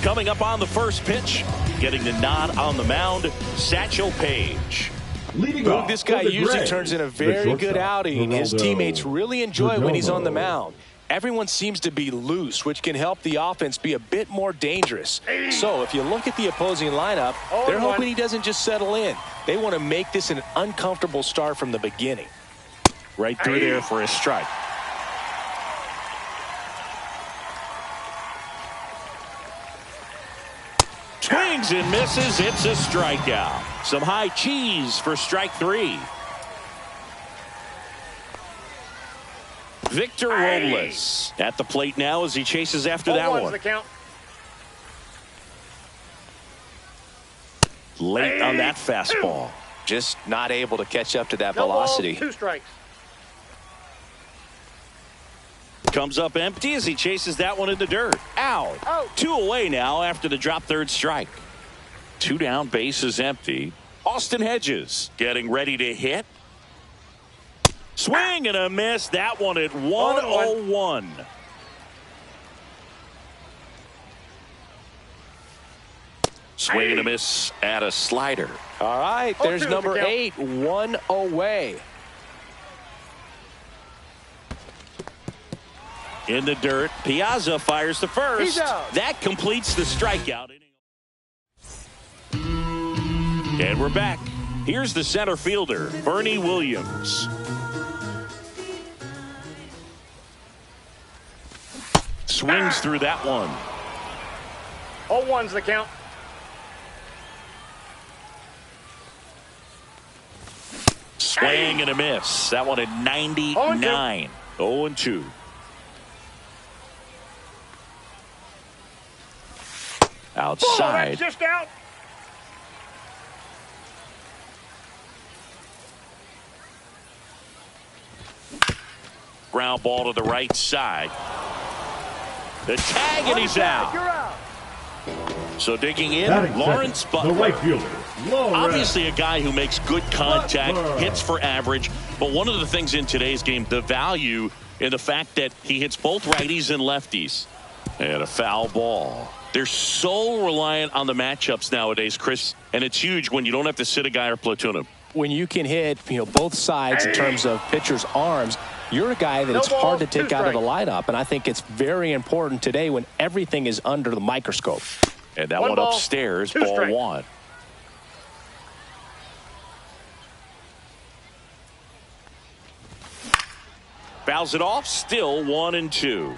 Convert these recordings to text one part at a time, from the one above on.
Coming up on the first pitch, getting the nod on the mound, Satchel Paige. This guy usually turns in a very good outing. His teammates really enjoy it when he's on the mound. Everyone seems to be loose, which can help the offense be a bit more dangerous. So if you look at the opposing lineup, they're hoping he doesn't just settle in. They want to make this an uncomfortable start from the beginning. Right through there for a strike. Swings and misses. It's a strikeout. Some high cheese for strike 3. Victor Robles at the plate now as he chases after that one. The count. Late on that fastball. Just not able to catch up to that No velocity. balls, 2 strikes. Comes up empty as he chases that one in the dirt. Out. 2 away now after the drop third strike. 2 down, bases empty. Austin Hedges getting ready to hit. Swing and a miss. That one at 101. Swing and a miss at a slider. All right, there's number 8, 1 away. In the dirt, Piazza fires the first. That completes the strikeout. And we're back. Here's the center fielder, Bernie Williams. Swings through that one. 0-1's the count. Swing and a miss. That one at 99. 0-2. Outside. Just out. Ground ball to the right side. The tag and he's out. You're out. So digging in, Lawrence Butler. The right fielder. Obviously a guy who makes good contact, hits for average. But one of the things in today's game, the value in the fact that he hits both righties and lefties. And a foul ball. They're so reliant on the matchups nowadays, Chris, and it's huge when you don't have to sit a guy or platoon him. When you can hit, both sides in terms of pitchers' arms, you're a guy that it's hard to take out of the lineup, and I think it's very important today when everything is under the microscope. And that one upstairs, ball 1. Fouls it off, still 1-2.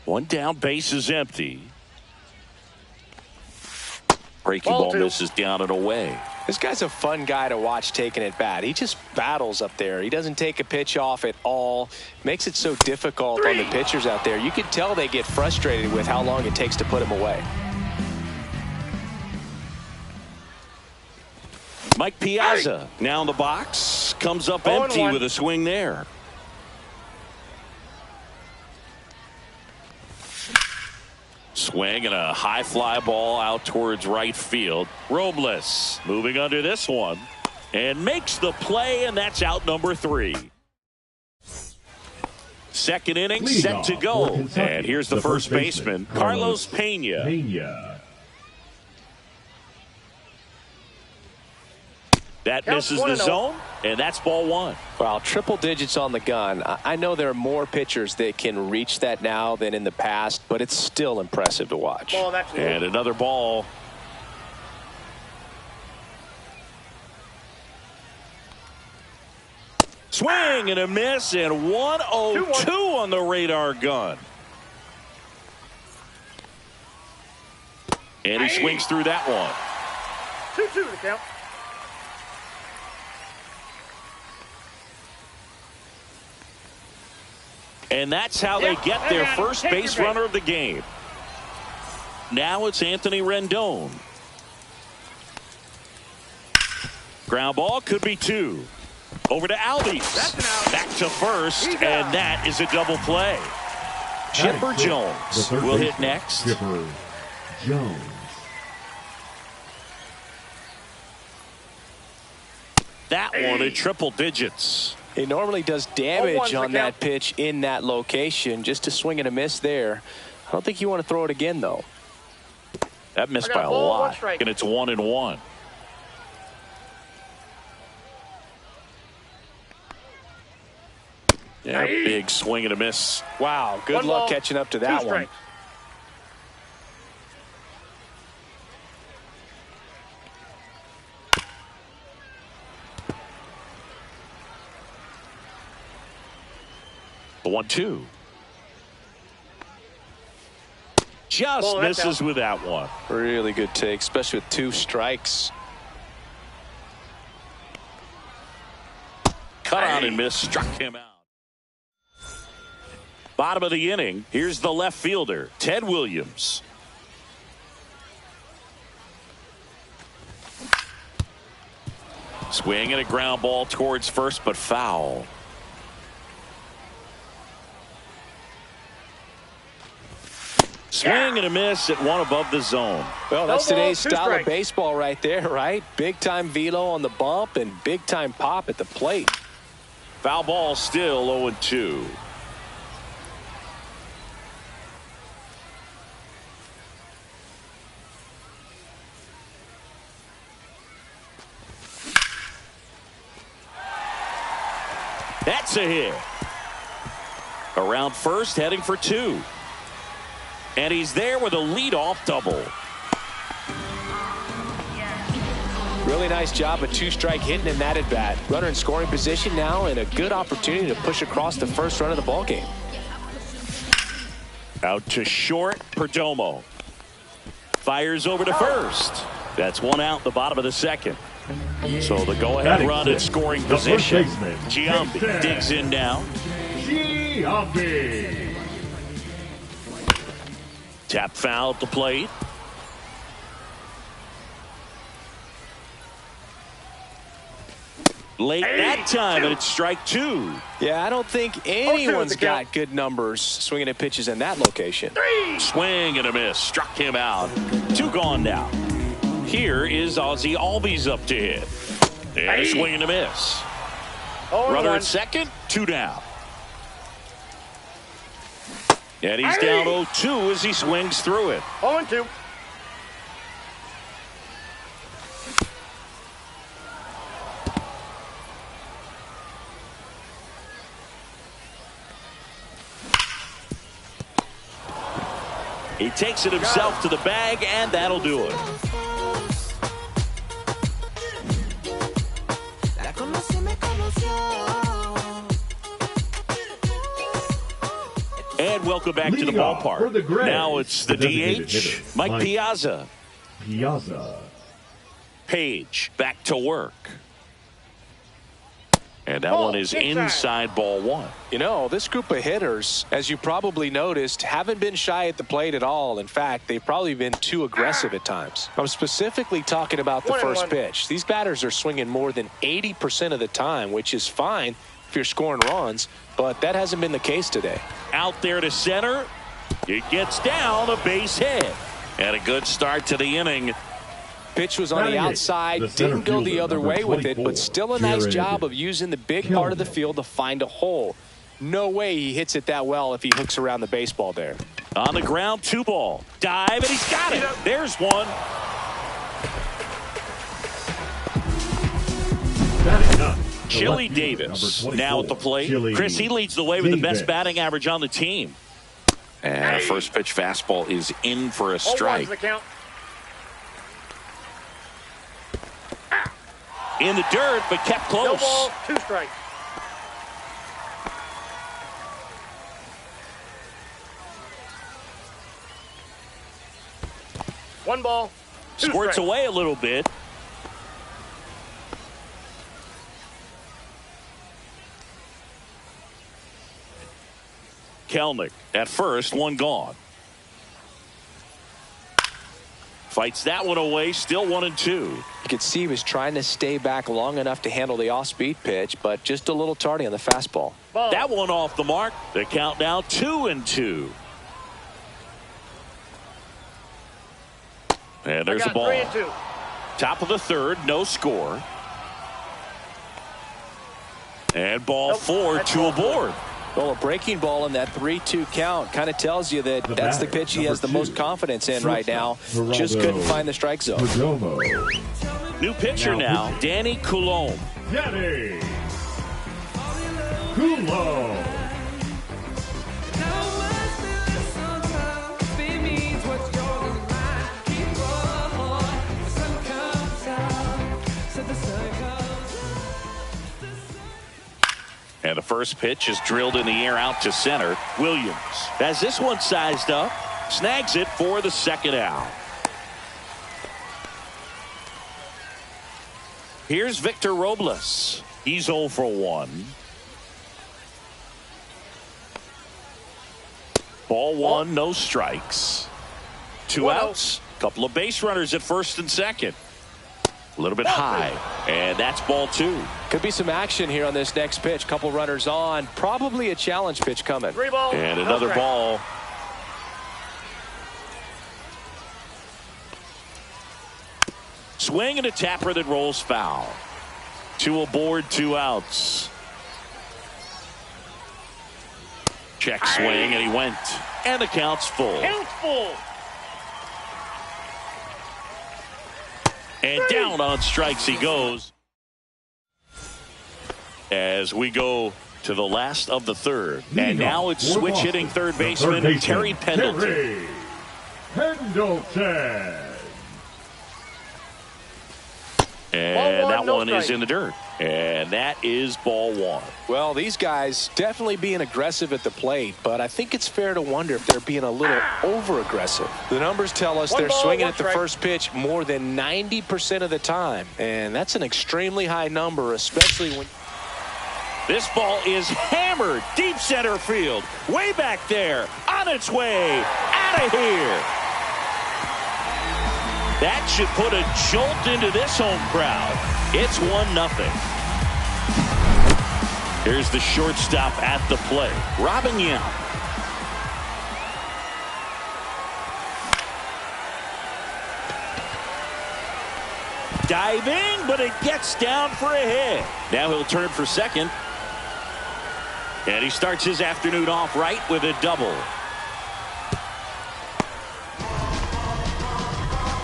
1 down, base is empty. Breaking ball misses down and away. This guy's a fun guy to watch taking at bat. He just battles up there. He doesn't take a pitch off at all. Makes it so difficult on the pitchers out there. You can tell they get frustrated with how long it takes to put him away. Mike Piazza now in the box. Comes up empty with a swing there. Swing and a high fly ball out towards right field. Robles moving under this one and makes the play, and that's out number 3. Second inning set to go. And here's the first baseman, Carlos Pena. That misses the zone, and that's ball 1. Well, triple digits on the gun. I know there are more pitchers that can reach that now than in the past, but it's still impressive to watch. And another ball. Swing and a miss, and 1-0-2 on the radar gun. And he swings through that one. 2-2 the count. And that's how they get their first base runner of the game. Now it's Anthony Rendon. Ground ball could be 2. Over to Albies. Back to first, and that is a double play. Chipper Jones will hit next. Chipper Jones. That one at triple digits. He normally does damage on that pitch in that location. Just a swing and a miss there. I don't think you want to throw it again, though. That missed by a lot, and it's 1-1. Yeah, big swing and a miss. Wow, good luck catching up to that one. The 1-2. Just misses with that one. Really good take, especially with 2 strikes. Cut on and miss, struck him out. Bottom of the inning, here's the left fielder, Ted Williams. Swing and a ground ball towards first, but foul. Swing and a miss at one above the zone. Well, that's today's style of baseball right there, right? Big-time velo on the bump and big-time pop at the plate. Foul ball, still 0-2. That's a hit. Around first, heading for 2. And he's there with a leadoff double. Really nice job, a 2-strike hitting in that at bat. Runner in scoring position now, and a good opportunity to push across the first run of the ball game. Out to short, Perdomo. Fires over to first. That's 1 out, the bottom of the second. So the go-ahead run at scoring position. Giambi digs in now. Giambi. Tap foul at the plate. Late that time, and it's strike 2. Yeah, I don't think anyone's got good numbers swinging at pitches in that location. Swing and a miss. Struck him out. 2 gone now. Here is Ozzie Albies up to hit. And a swing and a miss. Runner at second, 2 down. And he's down 0-2 as he swings through it. 0-2. He takes it himself to the bag, and that'll do it. And welcome back to the ballpark. Now it's the DH, Mike Piazza. Page back to work. And that one is inside ball 1. You know, this group of hitters, as you probably noticed, haven't been shy at the plate at all. In fact, they've probably been too aggressive at times. I'm specifically talking about the first pitch. These batters are swinging more than 80% of the time, which is fine if you're scoring runs, but that hasn't been the case today. Out there to center. It gets down, a base hit. And a good start to the inning. Pitch was on the outside, didn't go the other way with it, but still a nice job of using the big part of the field to find a hole. No way he hits it that well if he hooks around the baseball there. On the ground, 2 ball. Dive, and he's got it. There's one. Chili Davis now at the plate. Chris, he leads the way with the best batting average on the team. And a first pitch fastball is in for a strike. In the dirt, but kept close. No ball, 2 strikes. One ball, 2 Squirts strikes. away a little bit. Kelnick at first, 1 gone. Fights that one away, still 1-2. You could see he was trying to stay back long enough to handle the off-speed pitch, but just a little tardy on the fastball. That one off the mark. The count now 2-2. And there's a ball. 3-2. Top of the third, no score. And ball 4, 2 aboard. Well, a breaking ball in that 3-2 count kind of tells you that that's the pitch he has the most confidence in right now. Just couldn't find the strike zone. New pitcher now, Danny Coulombe. Danny Coulombe. And the first pitch is drilled in the air out to center. Williams has this one sized up, snags it for the second out. Here's Victor Robles. He's 0 for 1. Ball 1, no strikes. 2 outs. Couple of base runners at first and second. A little bit high, and that's ball 2. Could be some action here on this next pitch. Couple runners on. Probably a challenge pitch coming. 3 balls. And another ball. Swing and a tapper that rolls foul. 2 aboard, 2 outs. Check swing, and he went. And the count's full. Count's full. And down on strikes he goes. As we go to the last of the third. And now it's switch hitting third baseman Terry Pendleton. And that one is in the dirt. And that is ball 1. Well, these guys definitely being aggressive at the plate, but I think it's fair to wonder if they're being a little over-aggressive. The numbers tell us they're swinging at the first pitch more than 90% of the time, and that's an extremely high number, especially when... This ball is hammered deep center field. Way back there. On its way. Out of here. That should put a jolt into this home crowd. It's 1-0. Here's the shortstop at the plate, Robin Yount. Diving, but it gets down for a hit. Now he'll turn for second. And he starts his afternoon off right with a double.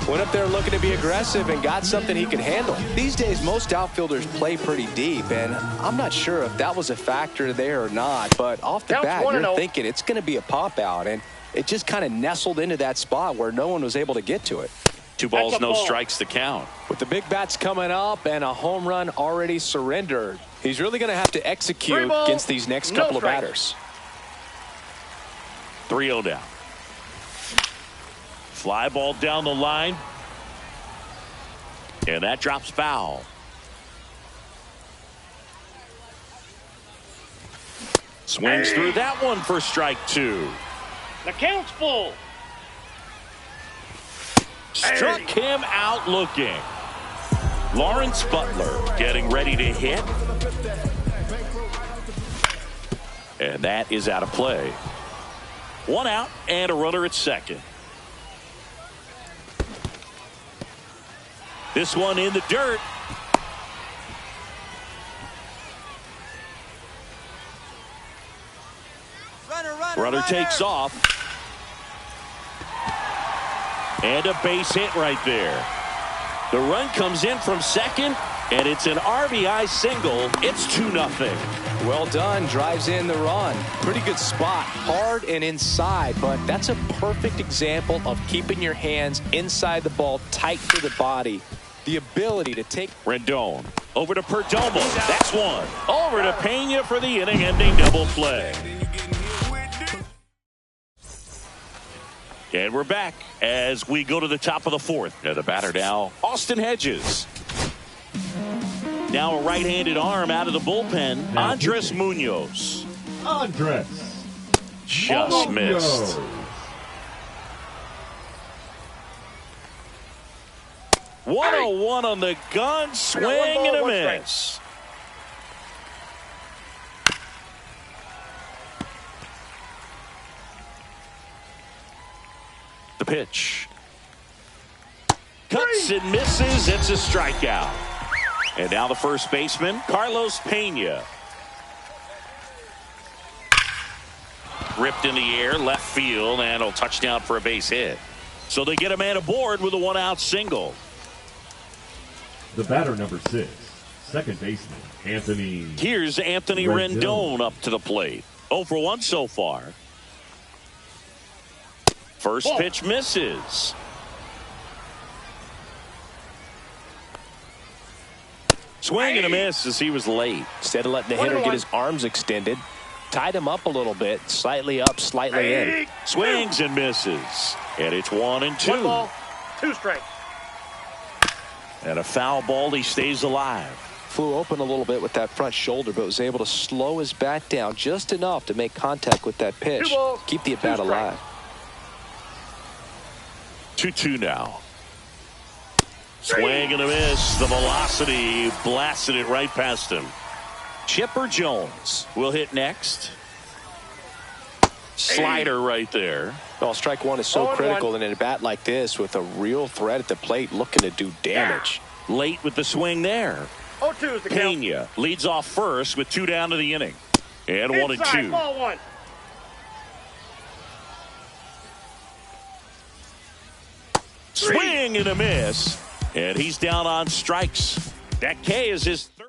Went up there looking to be aggressive and got something he could handle. These days, most outfielders play pretty deep, and I'm not sure if that was a factor there or not, but off the bat, you're thinking it's going to be a pop out, and it just kind of nestled into that spot where no one was able to get to it. 2 balls, no strikes to count. With the big bats coming up and a home run already surrendered, he's really going to have to execute against these next couple of batters. 3-0 down. Fly ball down the line. And that drops foul. Swings through that one for strike 2. The count's full. Struck him out looking. Lawrence Butler getting ready to hit. And that is out of play. 1 out and a runner at second. This one in the dirt. Runner takes off. And a base hit right there. The run comes in from second, and it's an RBI single. It's 2-0. Well done. Drives in the run. Pretty good spot. Hard and inside, but that's a perfect example of keeping your hands inside the ball, tight to the body. The ability to take... Rendon over to Perdomo. That's one. Over to Pena for the inning-ending double play. And we're back as we go to the top of the fourth. And the batter now, Austin Hedges. Now a right-handed arm out of the bullpen, Andres Munoz. Just missed. One on the gun, swing and a miss. The pitch. Cuts and misses. It's a strikeout. And now the first baseman, Carlos Pena. ripped in the air, left field, and a touchdown for a base hit. So they get a man aboard with a one-out single. The batter, number 6, second baseman, Anthony. Here's Anthony Rendon up to the plate. 0 for 1 so far. First pitch misses. Swing and a miss as he was late. Instead of letting the hitter get his arms extended, tied him up a little bit, slightly up, slightly in. Swings and misses. And it's 1-2. 1 ball, 2 strikes. And a foul ball, he stays alive. Flew open a little bit with that front shoulder, but was able to slow his bat down just enough to make contact with that pitch. 2 balls, keep the 2 at-bat alive. 2-2 now. Swing and a miss. The velocity blasted it right past him. Chipper Jones will hit next. Slider right there. Well, strike one is so critical in a bat like this with a real threat at the plate looking to do damage. Late with the swing there. 0-2 is the count. Pena leads off first with 2 down to the inning. And Inside, 1-2. ball 1. Swing and a miss. And he's down on strikes. That K is his 3rd.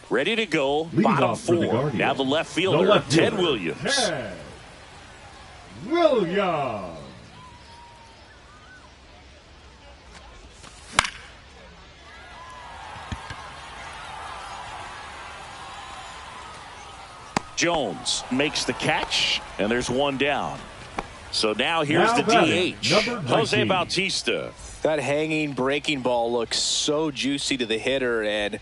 Ready to go. Lead Bottom off for the 4. Guardians. Now the left fielder, Ted Williams. Ted Williams. Jones makes the catch, and there's 1 down. So now here's the DH, Jose Bautista. That hanging breaking ball looks so juicy to the hitter, and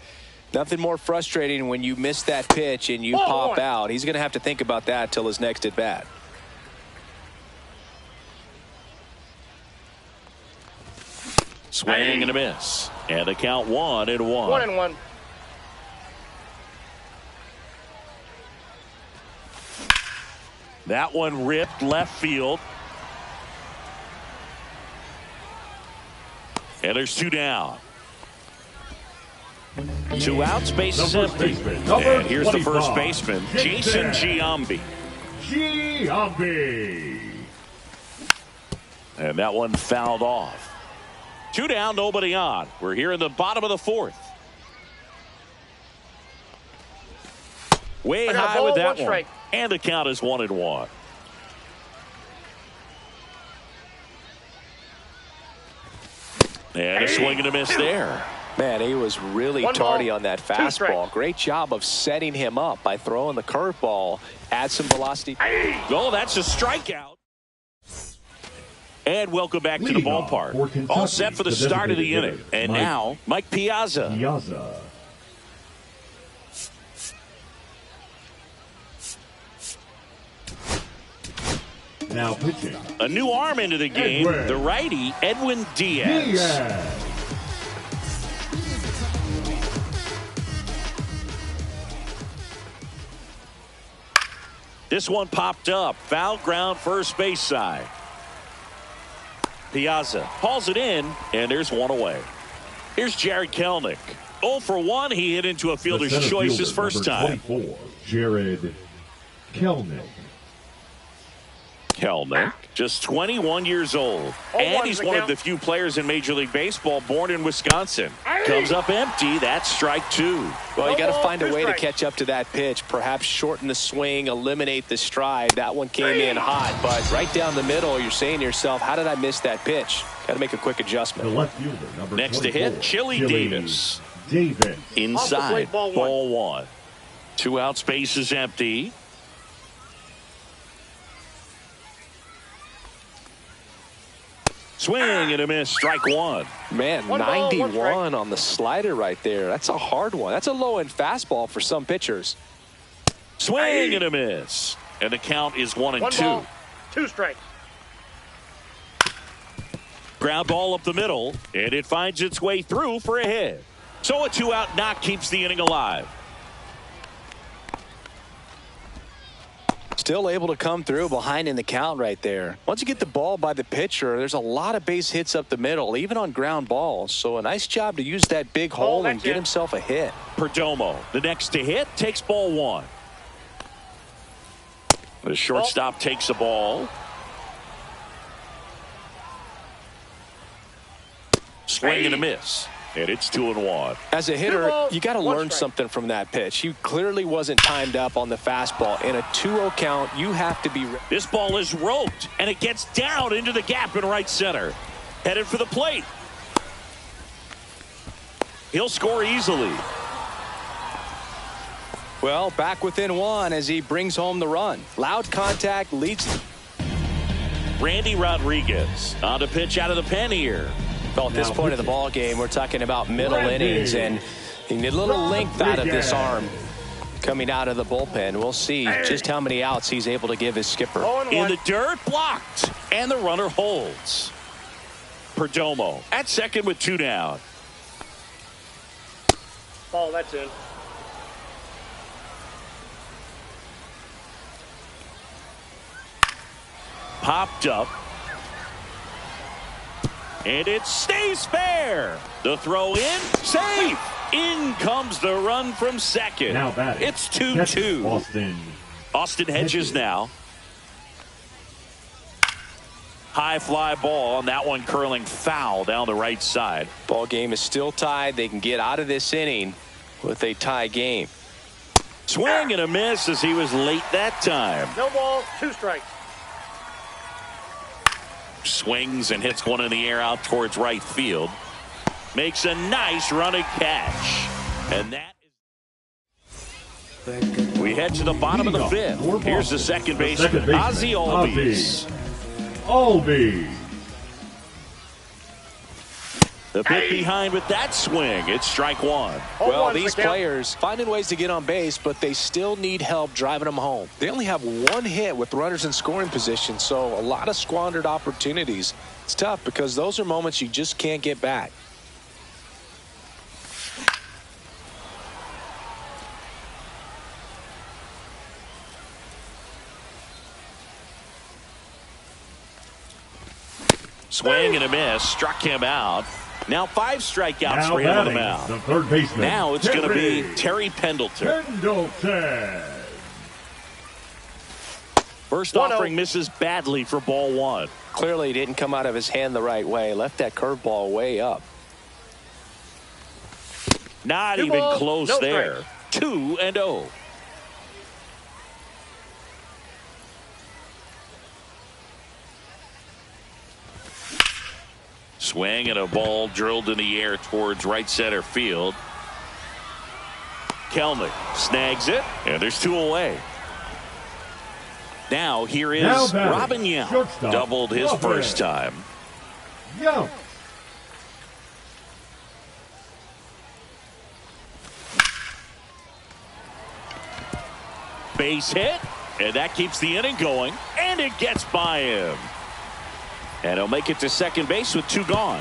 nothing more frustrating when you miss that pitch and you pop out. He's going to have to think about that till his next at bat. Swing and a miss. And the count 1-1. 1-1. That one ripped left field. And there's 2 down. 2 outs, base is empty. And here's the first baseman, Jason Giambi. And that one fouled off. 2 down, nobody on. We're here in the bottom of the 4th. Way high with that one. And the count is 1-1. And a swing and a miss there. Man, he was really tardy on that fastball. Great job of setting him up by throwing the curveball. Add some velocity. Oh, that's a strikeout. And welcome back to the ballpark. All set for the start of the inning. And now, Mike Piazza. Now pitching. A new arm into the game. The righty, Edwin Diaz. This one popped up. Foul ground, first base side. Piazza hauls it in, and there's 1 away. Here's Jared Kelenic. 0 for 1. He hit into a fielder's choice his first time. 24, Jared Kelenic. Kelenic, just 21 years old. And he's one of the few players in Major League Baseball born in Wisconsin. Comes up empty. That's strike 2. Well, you got to find a way to catch up to that pitch. Perhaps shorten the swing, eliminate the stride. That one came in hot, but right down the middle, you're saying to yourself, how did I miss that pitch? Got to make a quick adjustment. The left fielder, number Next 24, to hit, Chili Davis. Inside, ball 1. ball 1. 2 out, space is empty. Swing and a miss, strike 1. Man, 91 on the slider right there. That's a hard one. That's a low-end fastball for some pitchers. Swing and a miss. And the count is 1-2. 2 strikes. Ground ball up the middle, and it finds its way through for a hit. So a 2-out knock keeps the inning alive. Still able to come through behind in the count right there. Once you get the ball by the pitcher, there's a lot of base hits up the middle, even on ground balls. So a nice job to use that big hole and get himself a hit. Perdomo, the next to hit, takes ball 1. The shortstop takes the ball. Swing and a miss. And it's 2-1. As a hitter, you got to learn something from that pitch. He clearly wasn't timed up on the fastball. In a 2-0 count, you have to be ready. This ball is roped, and it gets down into the gap in right center. Headed for the plate. He'll score easily. Well, back within one as he brings home the run. Loud contact leads. Randy Rodriguez on to pitch out of the pen here. Well, at this point of the ball game, we're talking about middle innings, and you need a little length out of this arm coming out of the bullpen. We'll see just how many outs he's able to give his skipper. In the dirt, blocked, and the runner holds. Perdomo at second with 2 down. Ball, that's in. Popped up. And it stays fair. The throw in, safe. In comes the run from second. Now batting. It's 2-2. Austin Hedges now. High fly ball, and that one curling foul down the right side. Ball game is still tied. They can get out of this inning with a tie game. Swing and a miss as he was late that time. No ball, 2 strikes. Swings and hits one in the air out towards right field. Makes a nice running catch. And that is... We head to the bottom of the 5th. Here's the second baseman, Ozzie Albies. The pick behind with that swing. It's strike 1. Well, these players finding ways to get on base, but they still need help driving them home. They only have 1 hit with runners in scoring position, so a lot of squandered opportunities. It's tough because those are moments you just can't get back. Swing and a miss. Struck him out. Now 5 strikeouts for him on the mound. The third baseman. Now it's going to be Terry Pendleton. First offering misses badly for ball 1. Clearly didn't come out of his hand the right way. Left that curveball way up. Not even close there. 2-0. Swing and a ball drilled in the air towards right center field. Kelnick snags it, and there's 2 away. Now here is Robin Yount. Doubled his first time. Base hit, and that keeps the inning going, and it gets by him. And he'll make it to second base with 2 gone.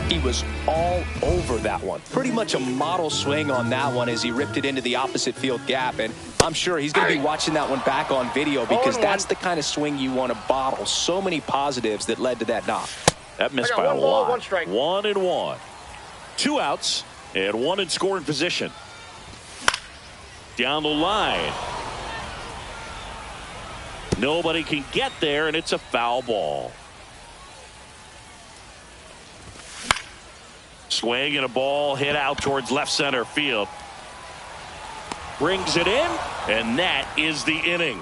He was all over that one. Pretty much a model swing on that one as he ripped it into the opposite field gap. And I'm sure he's going to be watching that one back on video because that's the kind of swing you want to bottle. So many positives that led to that knock. That missed by a lot. 1-1. 2 outs and 1 in scoring position. Down the line. Nobody can get there, and it's a foul ball. Swing and a ball hit out towards left center field. Brings it in, and that is the inning.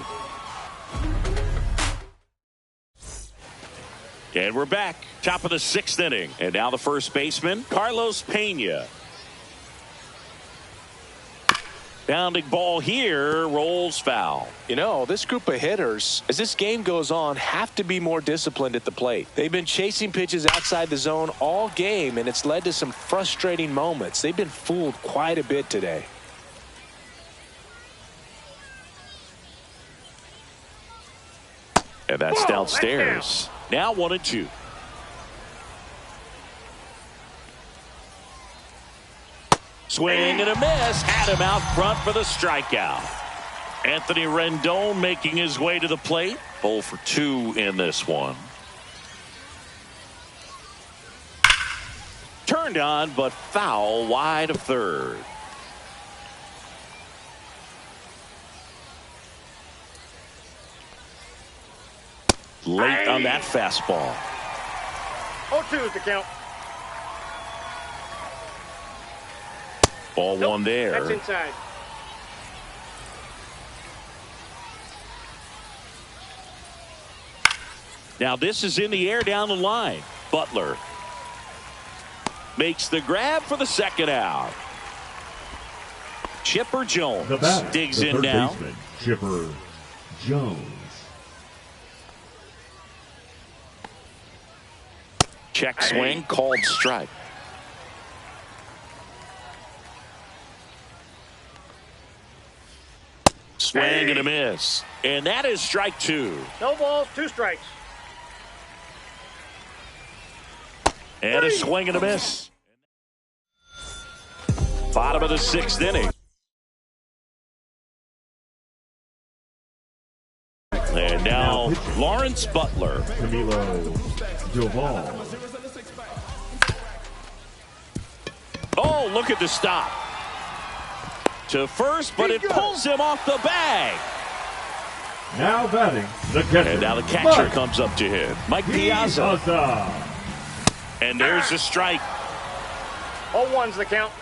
And we're back. Top of the 6th inning. And now the first baseman, Carlos Pena. Bounding ball here, rolls foul. You know, this group of hitters, as this game goes on, have to be more disciplined at the plate. They've been chasing pitches outside the zone all game, and it's led to some frustrating moments. They've been fooled quite a bit today. And that's downstairs. Now 1-2. Swing and a miss. Had him out front for the strikeout. Anthony Rendon making his way to the plate. 0 for 2 in this one. Turned on, but foul wide of third. Late on that fastball. 0-2 is the count. Ball one there. That's inside. Now this is in the air down the line. Butler makes the grab for the second out. Chipper Jones digs in now. Baseman, Chipper Jones. Check swing, called strike. Swing and a miss. And that is strike two. No balls, 2 strikes. And a swing and a miss. Bottom of the 6th inning. And now Lawrence Butler. Camilo Doval. Oh, look at the stop. To first, but it pulls him off the bag. Now batting the catcher. And now the catcher comes up to hit. Mike Piazza. Piazza. And there's a strike. 0-1's the count.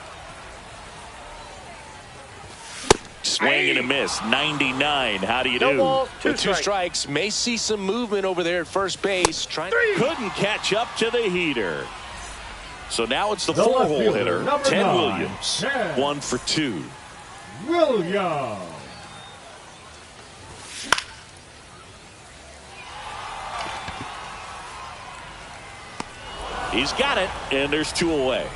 Swing and a miss. 99. How do you No do? balls, 2 With 2 strikes. strikes, may see some movement over there at first base. Couldn't catch up to the heater. So now it's the The 4-hole left fielder, hitter, number Ted 9, Williams. Ted 1 for 2. Williams. He's got it, and there's 2 away.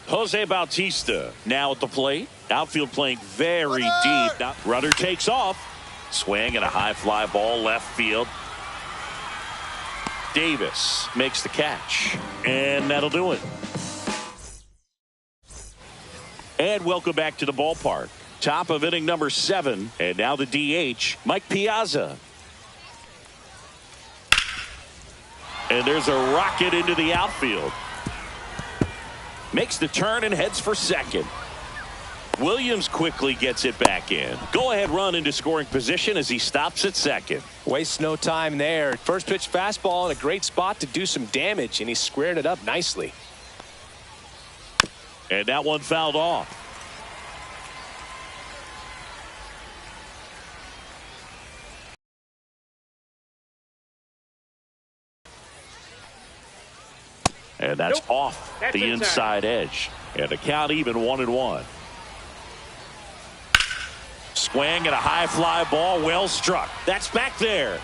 Jose Bautista now at the plate. Outfield playing very deep. Now, runner takes off. Swing and a high fly ball left field. Davis makes the catch. And that'll do it. And welcome back to the ballpark. Top of inning number 7. And now the DH, Mike Piazza. And there's a rocket into the outfield. Makes the turn and heads for second. Williams quickly gets it back in. Go-ahead run into scoring position as he stops at second. Wastes no time there. First pitch fastball in a great spot to do some damage, and he squared it up nicely. And that one fouled off. And that's off That's the inside edge. And the count even 1-1. Swing and a high fly ball, well struck. That's back there.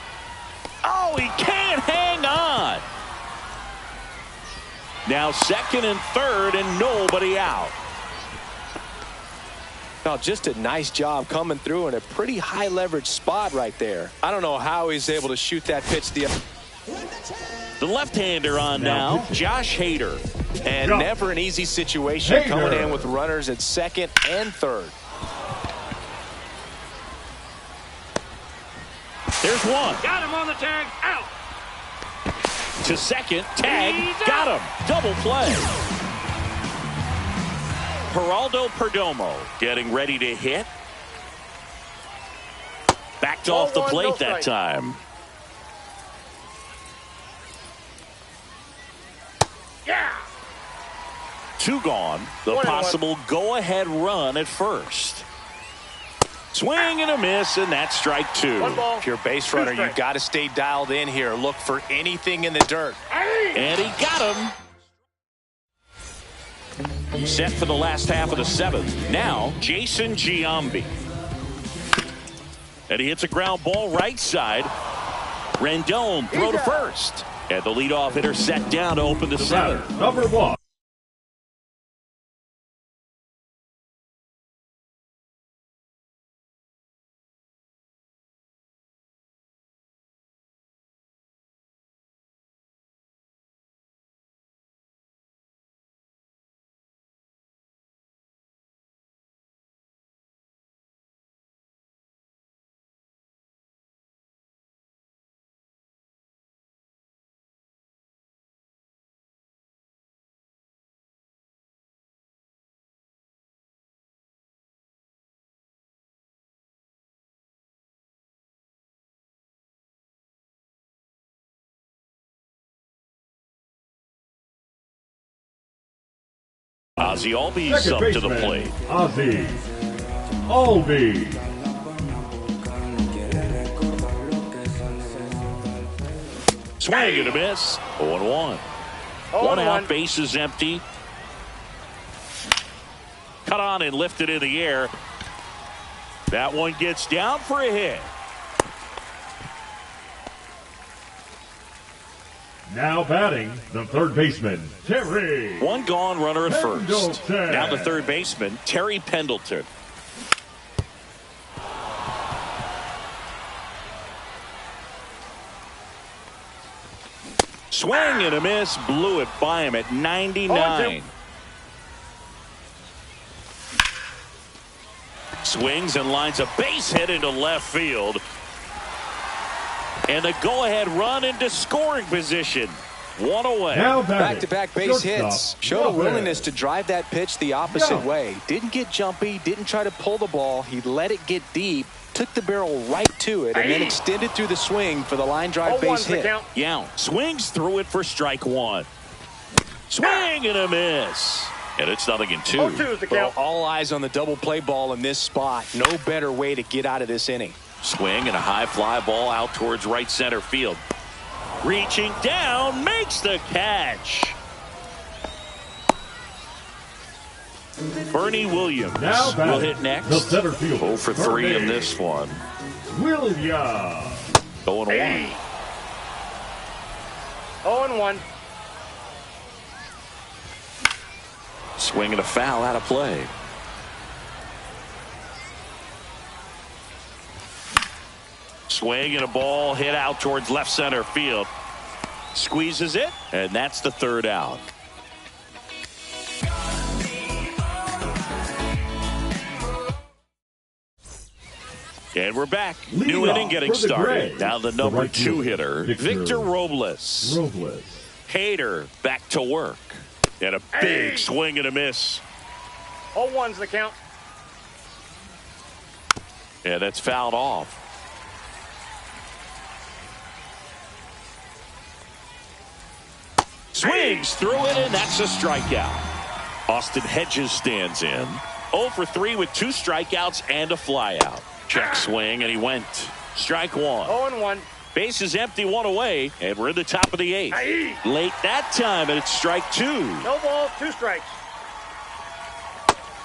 Oh, he can't hang on. Now second and third and nobody out. Now just a nice job coming through in a pretty high leverage spot right there. I don't know how he's able to shoot that pitch The left-hander on now, Josh Hader. And never an easy situation coming in with runners at second and third. There's one. Got him on the tag. Out. To second. Tag. Got him. Double play. Geraldo Perdomo getting ready to hit. Backed off the plate that time. Yeah. 2 gone. The possible go-ahead run at first. Swing and a miss, and that's strike 2. 1 ball. If you're a base runner, you've got to stay dialed in here. Look for anything in the dirt. And he got him. Set for the last half of the 7th. Now, Jason Giambi. And he hits a ground ball right side. Rendon throw to first. And the leadoff hitter set down to open the 7th. Number 1. Ozzie Albies up to the plate. Ozzie Albies. Swing and a miss. 0-1. One out, base is empty. Cut on and lifted in the air. That one gets down for a hit. Now batting, the third baseman, Terry. One gone, runner at first. Pendleton. Now the third baseman, Terry Pendleton. Swing and a miss, blew it by him at 99. Swings and lines a base hit into left field. And the go-ahead run into scoring position. One away. Back-to-back base hits. Showed a willingness to drive that pitch the opposite way. Didn't get jumpy, didn't try to pull the ball. He let it get deep, took the barrel right to it, and then extended through the swing for the line drive base hit. Yeah, swings through it for strike one. Swing and a miss. And it's 0-2. Well, all eyes on the double play ball in this spot. No better way to get out of this inning. Swing and a high fly ball out towards right center field. Reaching down, makes the catch. Bernie Williams will hit next. The center field. 0 for 3 in this one. Williams. 0-1. 0-1. Swing and a foul out of play. Swing and a ball hit out towards left center field. Squeezes it, and that's the third out. And we're back. New inning getting started. Now the number 2 hitter, Victor Robles. Hader back to work. And a big swing and a miss. 0-1's the count. Yeah, that's fouled off. Swings through it, and that's a strikeout. Austin Hedges stands in. 0 for 3 with 2 strikeouts and a flyout. Check swing, and he went. Strike one. 0-1. Base is empty, 1 away, and we're in the top of the 8th. Late that time, and it's strike 2. No ball, 2 strikes.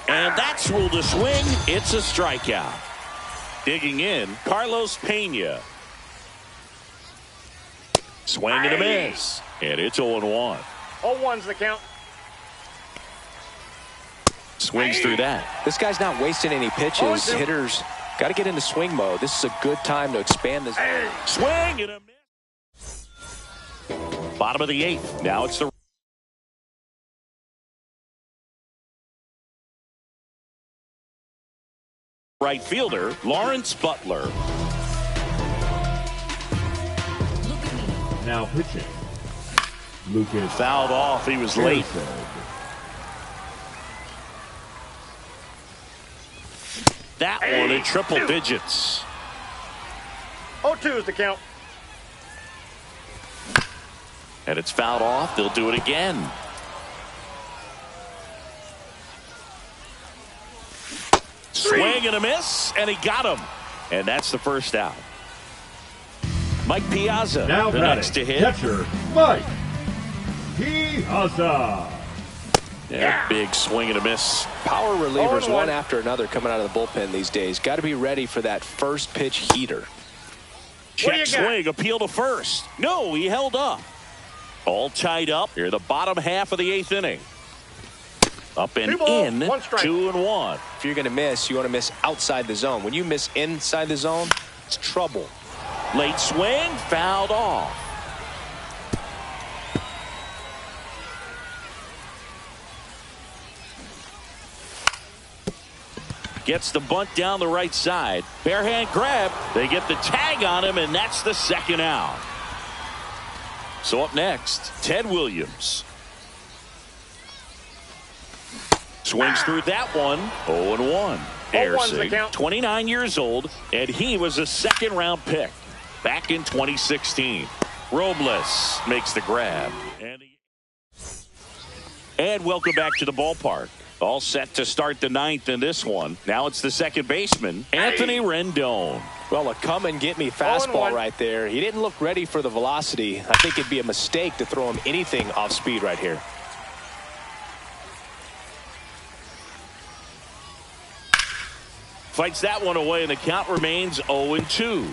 And that's ruled a swing. It's a strikeout. Digging in, Carlos Pena. Swing and a miss. And it's 0-1. 0-1's the count. Swings through that. This guy's not wasting any pitches. Hitters got to get into swing mode. This is a good time to expand this. Swing and a miss. Bottom of the 8th. Now it's the right fielder, Lawrence Butler. Now pitching, Lucas. Fouled off. He was late. That one in triple digits. 0-2 is the count. And it's fouled off. They'll do it again. Swing and a miss, and he got him. And that's the first out. Mike Piazza, now the next to hit. Catcher, Mike Piazza. Yeah, big swing and a miss. Power relievers one after another coming out of the bullpen these days. Got to be ready for that first pitch heater. Check swing, appeal to first. No, he held up. All tied up here, the bottom half of the 8th inning. Up and in, 2-1. If you're going to miss, you want to miss outside the zone. When you miss inside the zone, it's trouble. Late swing, fouled off. Gets the bunt down the right side. Bare hand grab. They get the tag on him, and that's the second out. So up next, Ted Williams. Swings through that one. 0-1. Ersig, 29 years old, and he was a second-round pick back in 2016. Robles makes the grab. And And welcome back to the ballpark. All set to start the ninth in this one. Now it's the second baseman, Anthony Rendon. Well, a come-and-get-me fastball right there. He didn't look ready for the velocity. I think it'd be a mistake to throw him anything off speed right here. Fights that one away, and the count remains 0-2.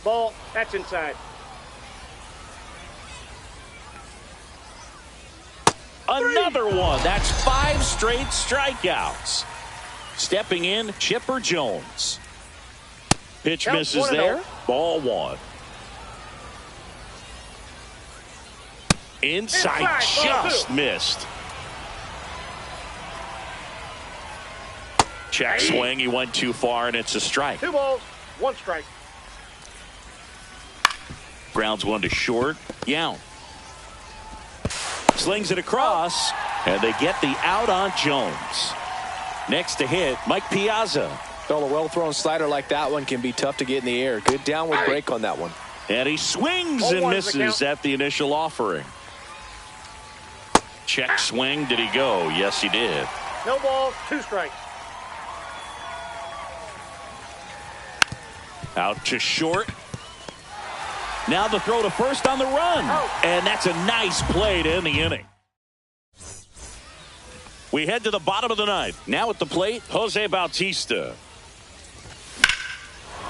Ball. That's inside. Another one. That's 5 straight strikeouts. Stepping in, Chipper Jones. Pitch Count misses 1-0. there. Ball 1. Inside, just missed. Check swing. He went too far, and it's a strike. 2 balls, 1 strike. Grounds one to short. Yount slings it across, and they get the out on Jones. Next to hit, Mike Piazza. Well, a well-thrown slider like that one can be tough to get in the air. Good downward break on that one. And he swings and misses at the initial offering. Check swing. Did he go? Yes, he did. No balls, 2 strikes. Out to short. Now the throw to first on the run. And that's a nice play to end the inning. We head to the bottom of the ninth. Now at the plate, Jose Bautista.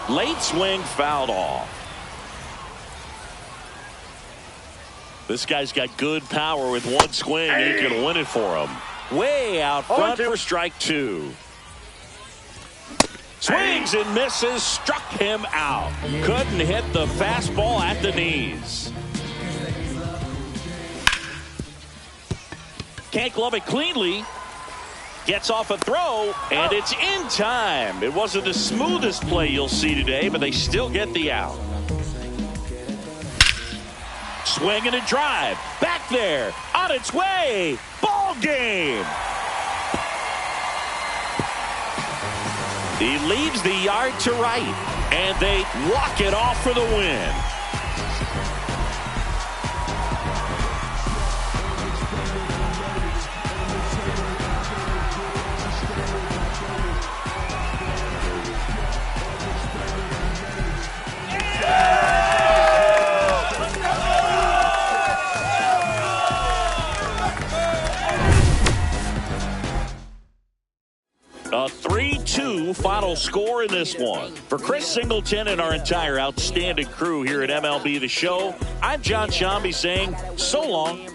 Late swing, fouled off. This guy's got good power with one swing. He can win it for him. Way out front for strike 2. Swings and misses, struck him out. Couldn't hit the fastball at the knees. Can't glove it cleanly. Gets off a throw, and it's in time. It wasn't the smoothest play you'll see today, but they still get the out. Swing and a drive. Back there. On its way. Ball game. He leaves the yard to right, and they walk it off for the win. A 3-2 final score in this one. For Chris Singleton and our entire outstanding crew here at MLB The Show, I'm John Shambi saying so long.